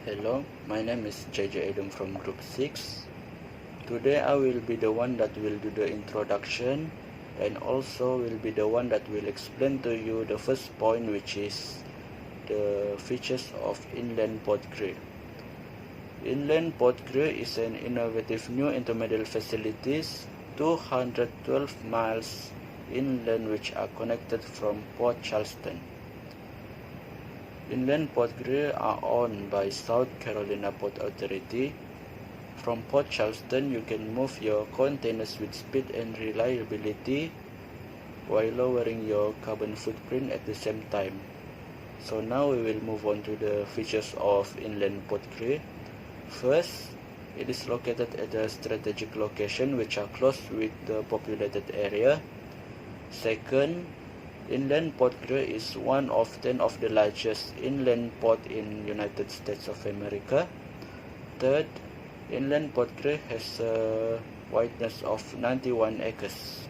Hello, my name is JJ Adam from Group 6. Today I will be the one that will do the introduction and also will be the one that will explain to you the first point, which is the features of Inland Port Crew. Inland Port Crew is an innovative new intermodal facilities 212 miles inland which are connected from Port Charleston. Inland Port Crew are owned by South Carolina Port Authority. From Port Charleston, you can move your containers with speed and reliability while lowering your carbon footprint at the same time. So now we will move on to the features of Inland Port Crew. First, it is located at a strategic location which are close with the populated area. Second, Inland Port Crew is one of 10 of the largest inland port in United States of America. Third, Inland Port Crew has a wideness of 91 acres.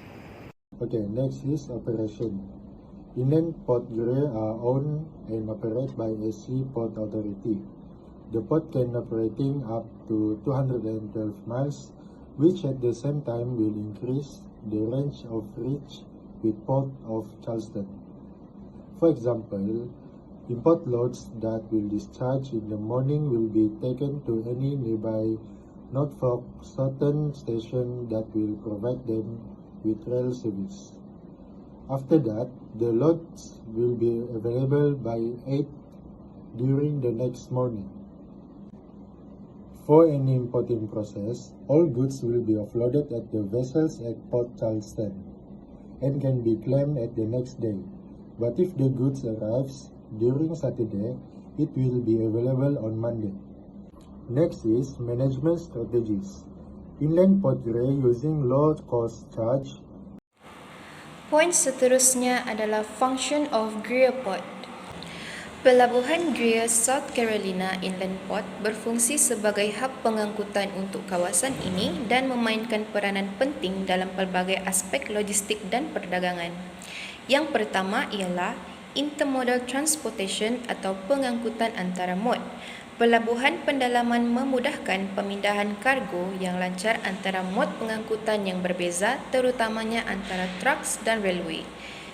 Okay, next is operation. Inland Port Crew are owned and operated by SC Port Authority. The port can operating up to 212 miles, which at the same time will increase the range of reach with Port of Charleston. For example, import loads that will discharge in the morning will be taken to any nearby Norfolk Southern station that will provide them with rail service. After that, the loads will be available by 8 during the next morning. For any importing process, all goods will be offloaded at the vessels at Port Charleston and can be claimed at the next day. But if the goods arrives during Saturday, it will be available on Monday. Next is management strategies. Inland Port Crew using low-cost charge. Poin seterusnya adalah function of Greer Port. Pelabuhan Greer South Carolina Inland Port berfungsi sebagai hub pengangkutan untuk kawasan ini dan memainkan peranan penting dalam pelbagai aspek logistik dan perdagangan. Yang pertama ialah intermodal transportation atau pengangkutan antara mod. Pelabuhan pendalaman memudahkan pemindahan kargo yang lancar antara mod pengangkutan yang berbeza, terutamanya antara trucks dan railway.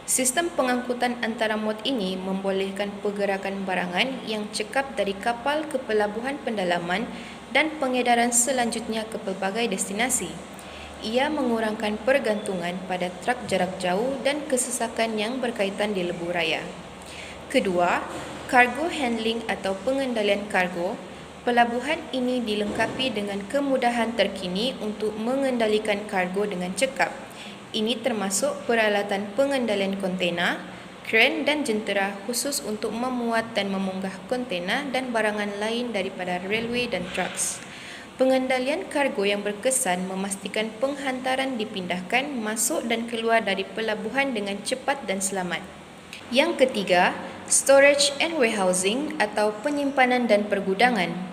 Sistem pengangkutan antara mod ini membolehkan pergerakan barangan yang cekap dari kapal ke pelabuhan pendalaman dan pengedaran selanjutnya ke pelbagai destinasi. Ia mengurangkan pergantungan pada truk jarak jauh dan kesesakan yang berkaitan di lebuh raya. Kedua, cargo handling atau pengendalian kargo. Pelabuhan ini dilengkapi dengan kemudahan terkini untuk mengendalikan kargo dengan cekap. Ini termasuk peralatan pengendalian kontena, kren dan jentera khusus untuk memuat dan memunggah kontena dan barangan lain daripada railway dan trucks. Pengendalian kargo yang berkesan memastikan penghantaran dipindahkan, masuk dan keluar dari pelabuhan dengan cepat dan selamat. Yang ketiga, storage and warehousing atau penyimpanan dan pergudangan.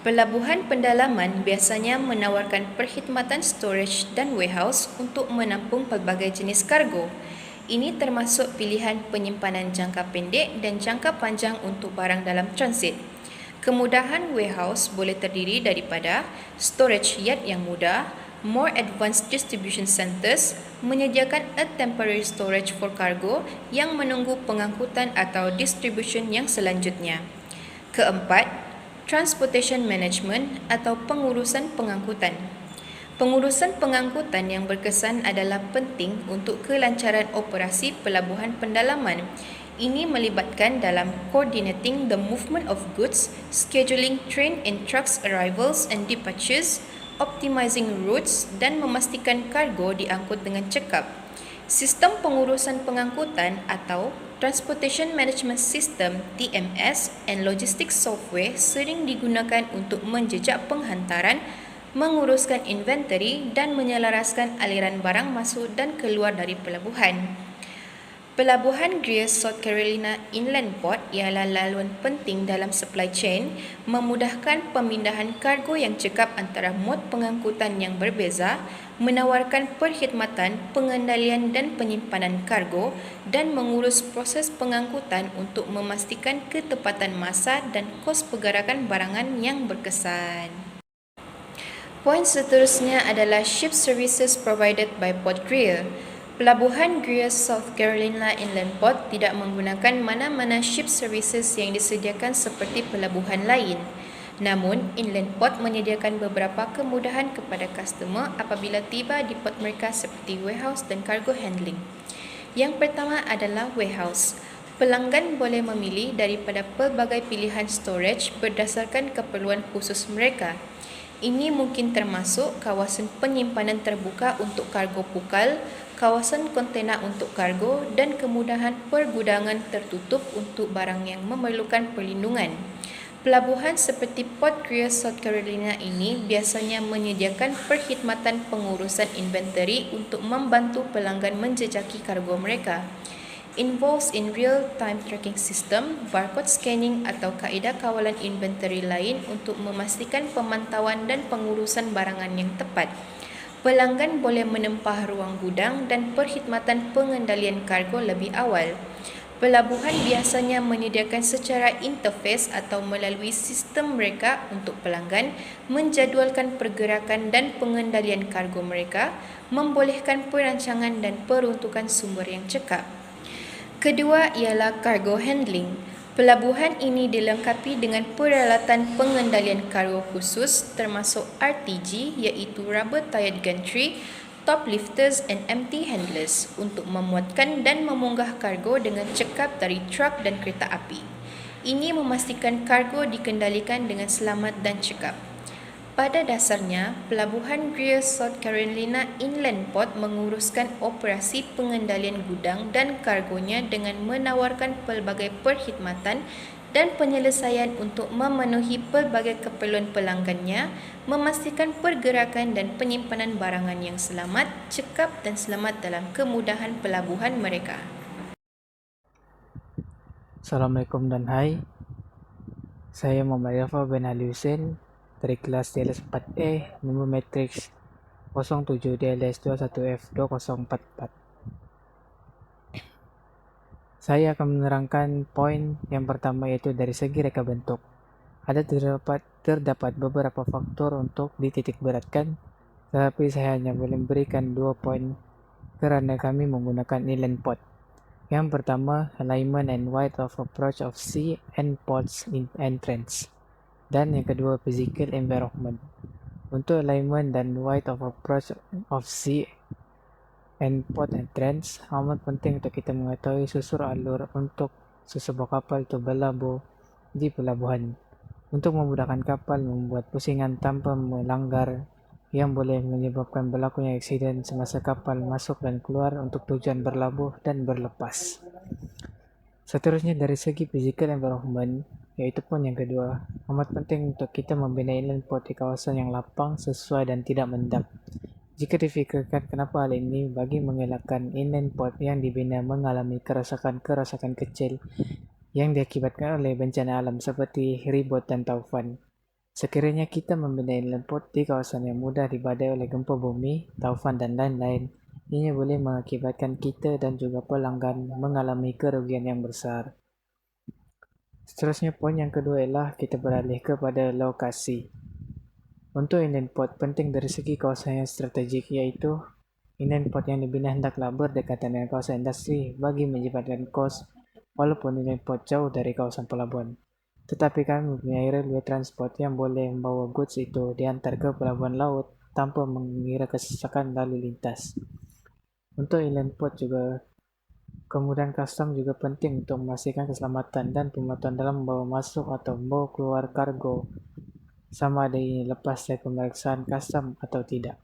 Pelabuhan pendalaman biasanya menawarkan perkhidmatan storage dan warehouse untuk menampung pelbagai jenis kargo. Ini termasuk pilihan penyimpanan jangka pendek dan jangka panjang untuk barang dalam transit. Kemudahan warehouse boleh terdiri daripada storage yard yang mudah, more advanced distribution centers, menyediakan a temporary storage for cargo yang menunggu pengangkutan atau distribution yang selanjutnya. Keempat, transportation management atau pengurusan pengangkutan. Pengurusan pengangkutan yang berkesan adalah penting untuk kelancaran operasi pelabuhan pendalaman. Ini melibatkan dalam coordinating the movement of goods, scheduling train and trucks arrivals and departures, optimizing routes dan memastikan kargo diangkut dengan cekap. Sistem pengurusan pengangkutan atau Transportation Management System (TMS) and Logistics Software sering digunakan untuk menjejak penghantaran, menguruskan inventory dan menyelaraskan aliran barang masuk dan keluar dari pelabuhan. Pelabuhan Greer South Carolina Inland Port ialah laluan penting dalam supply chain, memudahkan pemindahan kargo yang cekap antara mod pengangkutan yang berbeza, menawarkan perkhidmatan, pengendalian dan penyimpanan kargo dan mengurus proses pengangkutan untuk memastikan ketepatan masa dan kos pergerakan barangan yang berkesan. Poin seterusnya adalah ship services provided by Port Greer. Pelabuhan Greer South Carolina Inland Port tidak menggunakan mana-mana ship services yang disediakan seperti pelabuhan lain. Namun, Inland Port menyediakan beberapa kemudahan kepada customer apabila tiba di port mereka seperti warehouse dan cargo handling. Yang pertama adalah warehouse. Pelanggan boleh memilih daripada pelbagai pilihan storage berdasarkan keperluan khusus mereka. Ini mungkin termasuk kawasan penyimpanan terbuka untuk kargo pukal, kawasan kontena untuk kargo dan kemudahan pergudangan tertutup untuk barang yang memerlukan perlindungan. Pelabuhan seperti Port Greer South Carolina ini biasanya menyediakan perkhidmatan pengurusan inventory untuk membantu pelanggan menjejaki kargo mereka. Involves in real-time tracking system, barcode scanning atau kaedah kawalan inventory lain untuk memastikan pemantauan dan pengurusan barangan yang tepat. Pelanggan boleh menempah ruang gudang dan perkhidmatan pengendalian kargo lebih awal. Pelabuhan biasanya menyediakan secara interface atau melalui sistem mereka untuk pelanggan menjadualkan pergerakan dan pengendalian kargo mereka, membolehkan perancangan dan peruntukan sumber yang cekap. Kedua ialah cargo handling. Pelabuhan ini dilengkapi dengan peralatan pengendalian kargo khusus termasuk RTG iaitu Rubber Tired Gantry, top lifters and empty handlers untuk memuatkan dan memunggah kargo dengan cekap dari truk dan kereta api. Ini memastikan kargo dikendalikan dengan selamat dan cekap. Pada dasarnya, Pelabuhan Greer South Carolina Inland Port menguruskan operasi pengendalian gudang dan kargonya dengan menawarkan pelbagai perkhidmatan dan penyelesaian untuk memenuhi pelbagai keperluan pelanggannya, memastikan pergerakan dan penyimpanan barangan yang selamat, cekap dan selamat dalam kemudahan pelabuhan mereka. Assalamualaikum dan hai. Saya Muhammad Yafa bin Ali Hussein dari kelas DLS 4A, nombor matriks 07 DLS 21F2044. Saya akan menerangkan poin yang pertama, yaitu dari segi reka bentuk. Ada terdapat beberapa faktor untuk dititik beratkan, tetapi saya hanya boleh memberikan 2 poin kerana kami menggunakan inland port. Yang pertama, alignment and width of approach of sea and ports in entrance. Dan yang kedua, physical environment. Untuk alignment dan width of approach of sea and port entrance, amat penting untuk kita mengetahui susur alur untuk sesebuah kapal itu berlabuh di pelabuhan. Untuk memudahkan kapal membuat pusingan tanpa melanggar yang boleh menyebabkan berlakunya aksiden semasa kapal masuk dan keluar untuk tujuan berlabuh dan berlepas. Seterusnya, dari segi physical environment, yaitu pun yang kedua, amat penting untuk kita membina inland port di kawasan yang lapang, sesuai dan tidak mendap. Jika difikirkan kenapa hal ini, bagi mengelakkan inland port yang dibina mengalami kerusakan kecil yang diakibatkan oleh bencana alam seperti ribut dan taufan. Sekiranya kita membina inland port di kawasan yang mudah dibadai oleh gempa bumi, taufan dan lain-lain, ini boleh mengakibatkan kita dan juga pelanggan mengalami kerugian yang besar. Seterusnya, poin yang kedua ialah kita beralih kepada lokasi. Untuk inland port, penting dari segi kawasan yang strategik, iaitu inland port yang dibina hendaklah berdekatan dengan kawasan industri bagi menyebabkan kos, walaupun inland port jauh dari kawasan pelabuhan. Tetapi kami mempunyai railway transport yang boleh membawa goods itu diantar ke pelabuhan laut tanpa mengira kesesakan lalu lintas. Untuk inland port juga, kemudahan custom juga penting untuk memastikan keselamatan dan pematuhan dalam membawa masuk atau membawa keluar kargo, sama ada ini lepas dari pemeriksaan custom atau tidak.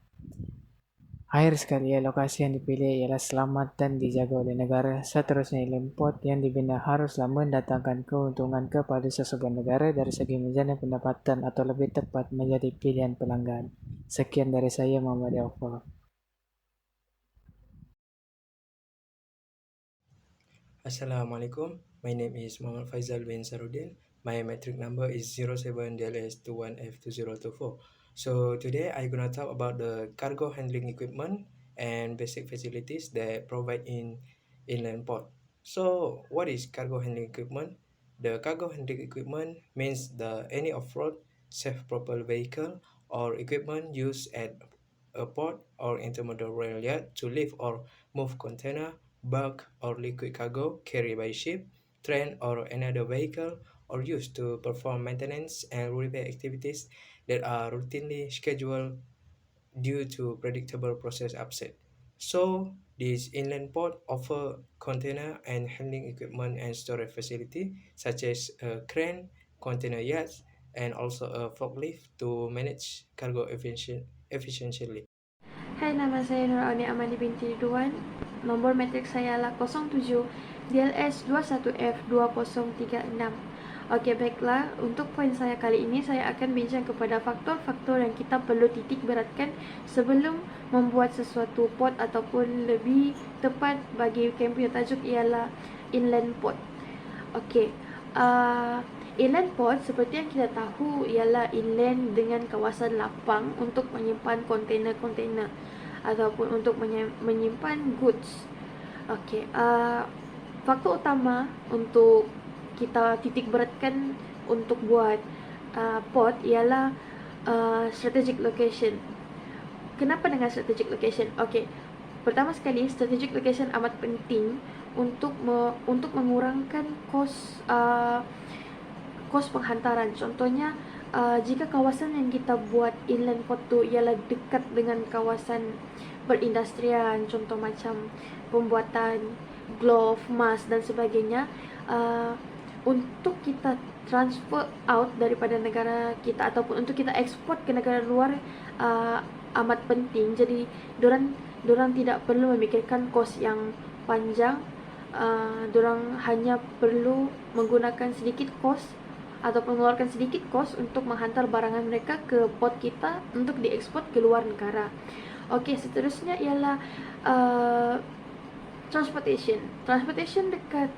Akhir sekali, lokasi yang dipilih ialah selamat dan dijaga oleh negara. Seterusnya, inland port yang dibina haruslah mendatangkan keuntungan kepada sesebuah negara dari segi menjana pendapatan atau lebih tepat menjadi pilihan pelanggan. Sekian dari saya, Muhammad Yafa. Assalamualaikum. My name is Muhammad Faizal bin Sarudin. My metric number is 07DLS21F2024. So today I'm gonna talk about the cargo handling equipment and basic facilities that provide in inland port. So what is cargo handling equipment? The cargo handling equipment means any off-road self-propelled vehicle or equipment used at a port or intermodal rail yard to lift or move container, bulk or liquid cargo carried by ship, train, or another vehicle, or used to perform maintenance and repair activities that are routinely scheduled due to predictable process upset. So, this inland port offer container and handling equipment and storage facility such as a crane, container yards, and also a forklift to manage cargo efficiently. Hai, nama saya Nur Auni Amani binti Ridwan. Nombor metrik saya adalah 07 DLS 21F2036. Okey, baiklah. Untuk poin saya kali ini, saya akan bincang kepada faktor-faktor yang kita perlu titik beratkan sebelum membuat sesuatu port ataupun lebih tepat bagi camp punya tajuk ialah inland port. Okey, inland port seperti yang kita tahu ialah inland dengan kawasan lapang untuk menyimpan kontainer-kontainer ataupun untuk menyimpan goods. Okey, faktor utama untuk kita titik beratkan untuk buat port ialah strategic location. Kenapa dengan strategic location? Okey, pertama sekali strategic location amat penting untuk mengurangkan kos penghantaran. Contohnya, jika kawasan yang kita buat inland port tu ialah dekat dengan kawasan perindustrian, contoh macam pembuatan glove, mask dan sebagainya, untuk kita transfer out daripada negara kita ataupun untuk kita ekspor ke negara luar amat penting. Jadi dorang tidak perlu memikirkan kos yang panjang. Dorang hanya perlu menggunakan sedikit kos atau mengeluarkan sedikit kos untuk menghantar barangan mereka ke port kita untuk diekspor ke luar negara. Okey, seterusnya ialah transportation. Transportation dekat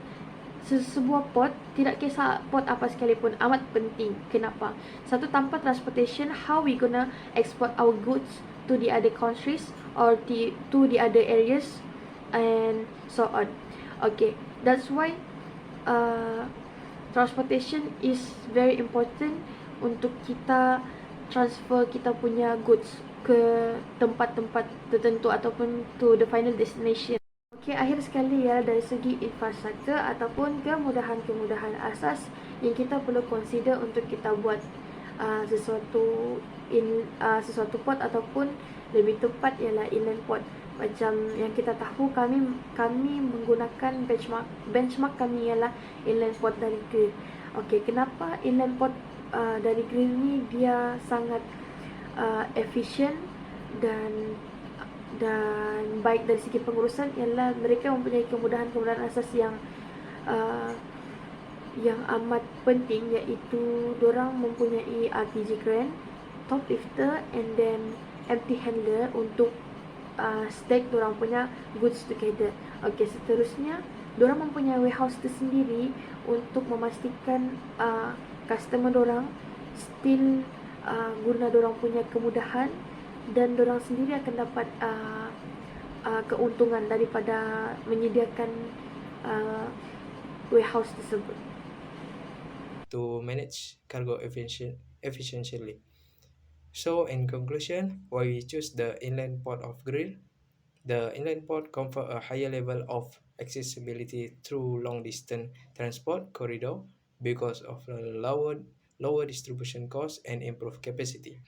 sebuah port, tidak kisah port apa sekalipun, amat penting. Kenapa? Satu, tanpa transportation, how we gonna export our goods to the other countries or to the other areas and so on. Okay, that's why transportation is very important untuk kita transfer kita punya goods ke tempat-tempat tertentu ataupun to the final destination. Okey, akhir sekali ialah dari segi infrastruktur ataupun kemudahan-kemudahan asas yang kita perlu consider untuk kita buat sesuatu port ataupun lebih tepat ialah inland port. Macam yang kita tahu, kami menggunakan benchmark kami ialah inland port dari Greer. Okey, kenapa inland port dari Greer ni dia sangat efisien dan baik dari segi pengurusan ialah mereka mempunyai kemudahan-kemudahan asas yang amat penting, iaitu dorang mempunyai RPG crane, top lifter and then empty handler untuk stack dorang punya goods together. Okey, seterusnya dorang mempunyai warehouse tersendiri untuk memastikan customer dorang still guna dorang punya kemudahan dan dorang sendiri akan dapat keuntungan daripada menyediakan warehouse tersebut. To manage cargo efficiently. So in conclusion, why we choose the inland port of Greer? The inland port confer a higher level of accessibility through long distance transport corridor because of a lower distribution cost and improved capacity.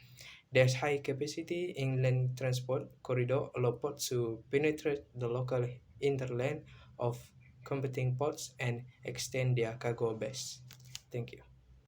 There's high capacity inland transport corridor allow ports to penetrate the local hinterland of competing ports and extend their cargo base. Thank you.